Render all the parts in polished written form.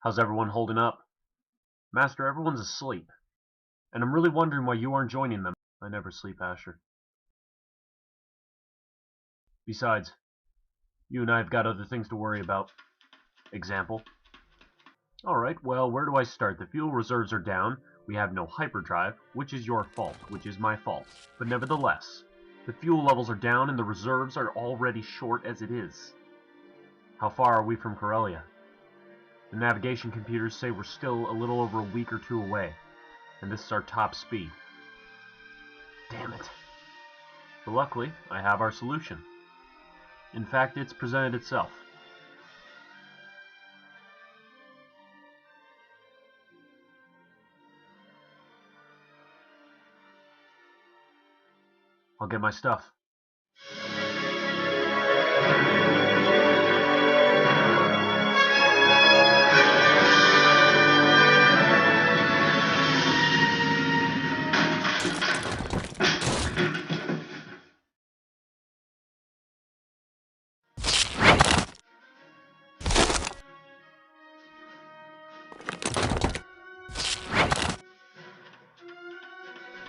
How's everyone holding up? Master, everyone's asleep. And I'm really wondering why you aren't joining them. I never sleep, Asher. Besides, you and I have got other things to worry about. Example. Alright, well, where do I start? The fuel reserves are down. We have no hyperdrive, which is your fault, which is my fault. But nevertheless, the fuel levels are down and the reserves are already short as it is. How far are we from Corellia? The navigation computers say we're still a little over a week or two away, and this is our top speed. Damn it. But luckily, I have our solution. In fact, it's presented itself. I'll get my stuff.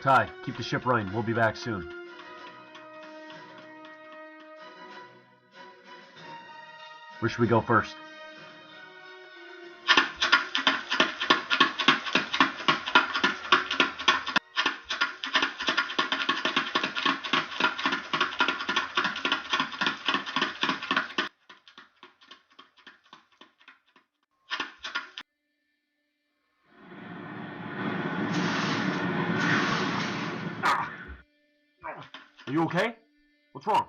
Ty, keep the ship running. We'll be back soon. Where should we go first? Are you okay? What's wrong?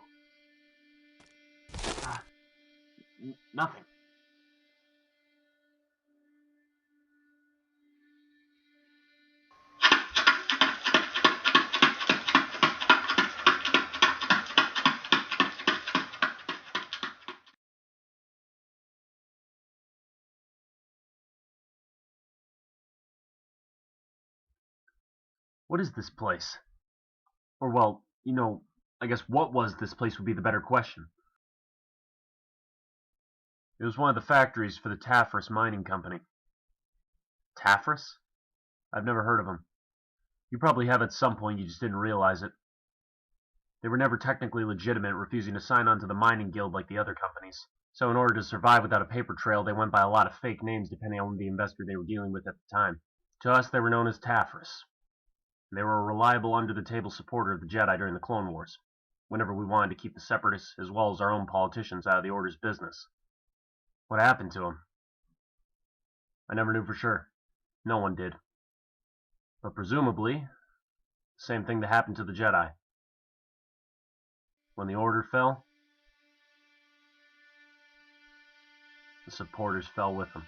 Nothing. What is this place? Or, well, I guess what was this place would be the better question. It was one of the factories for the Tafris Mining Company. Tafris? I've never heard of them. You probably have at some point, you just didn't realize it. They were never technically legitimate, refusing to sign on to the mining guild like the other companies. So in order to survive without a paper trail, they went by a lot of fake names depending on the investor they were dealing with at the time. To us, they were known as Tafris. They were a reliable under-the-table supporter of the Jedi during the Clone Wars, whenever we wanted to keep the Separatists as well as our own politicians out of the Order's business. What happened to them? I never knew for sure. No one did. But presumably, the same thing that happened to the Jedi. When the Order fell, the supporters fell with them.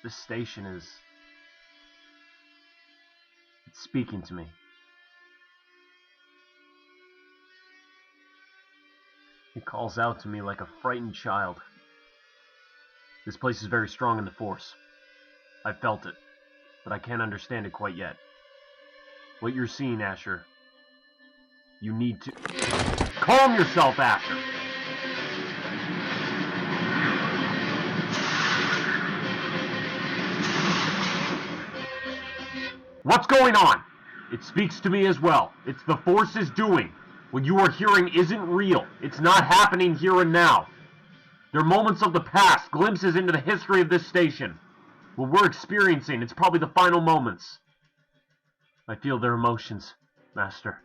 This station it's speaking to me. It calls out to me like a frightened child. This place is very strong in the Force. I've felt it, but I can't understand it quite yet. What you're seeing, Asher, you need to... Calm yourself, Asher! What's going on? It speaks to me as well. It's the Force's doing. What you are hearing isn't real. It's not happening here and now. They're moments of the past, glimpses into the history of this station. What we're experiencing, it's probably the final moments. I feel their emotions, Master.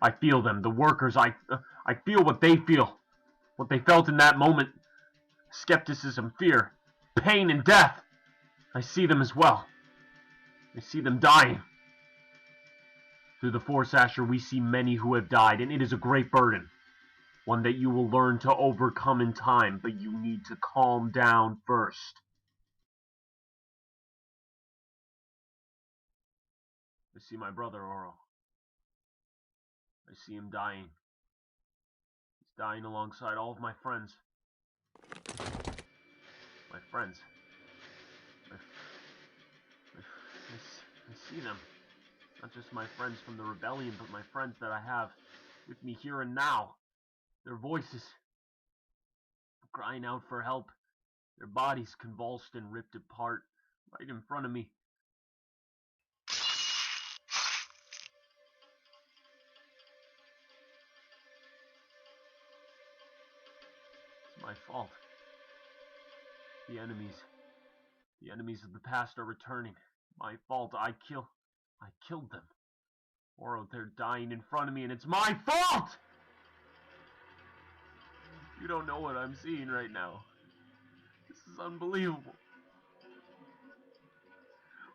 I feel them, the workers. I feel what they feel. What they felt in that moment. Skepticism, fear, pain, and death. I see them as well. I see them dying. Through the Force, Asher, we see many who have died, and it is a great burden. One that you will learn to overcome in time, but you need to calm down first. I see my brother, Oro. I see him dying. He's dying alongside all of my friends. My friends. I see them. Not just my friends from the rebellion, but my friends that I have with me here and now. Their voices crying out for help. Their bodies convulsed and ripped apart right in front of me. It's my fault. The enemies of the past are returning. My fault. I killed them. Oro, they're dying in front of me, and it's my fault! You don't know what I'm seeing right now. This is unbelievable.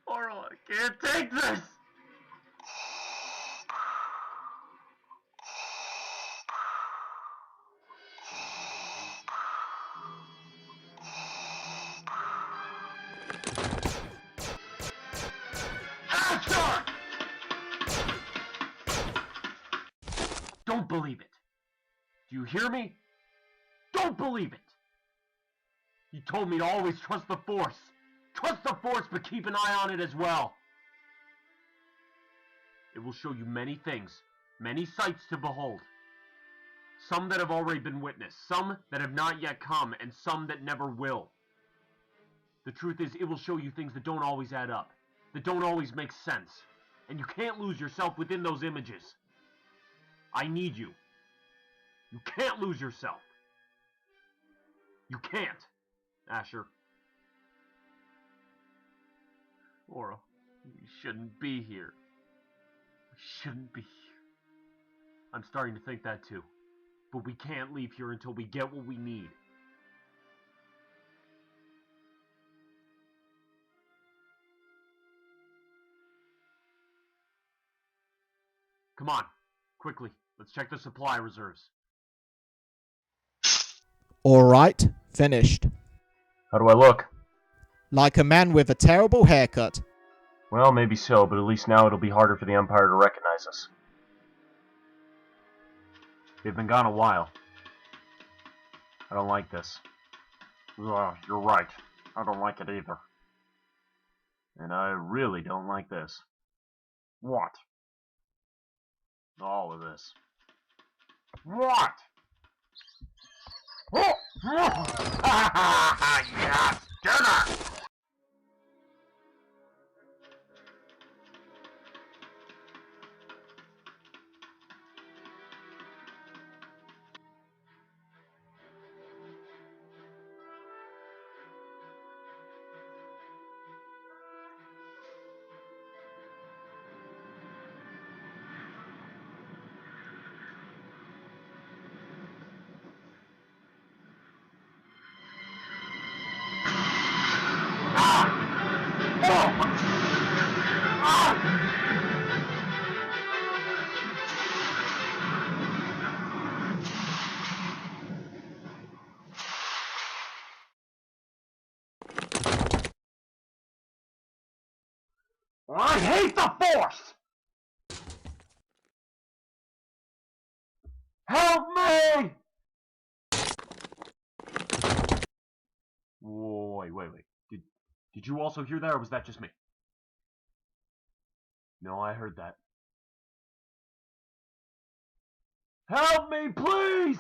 Oro, I can't take this! Don't believe it. Do you hear me? Don't believe it. You told me to always trust the Force. Trust the Force, but keep an eye on it as well. It will show you many things, many sights to behold. Some that have already been witnessed, some that have not yet come, and some that never will. The truth is, it will show you things that don't always add up, that don't always make sense, and you can't lose yourself within those images. I need you. You can't lose yourself. You can't, Asher. Oro, we shouldn't be here. We shouldn't be here. I'm starting to think that too. But we can't leave here until we get what we need. Come on, quickly. Let's check the supply reserves. Alright, finished. How do I look? Like a man with a terrible haircut. Well, maybe so, but at least now it'll be harder for the Empire to recognize us. They've been gone a while. I don't like this. You're right. I don't like it either. And I really don't like this. What? All of this. What? Oh! Yes, dinner! I hate the Force! Help me! Wait. Did you also hear that, or was that just me? No, I heard that. Help me, please!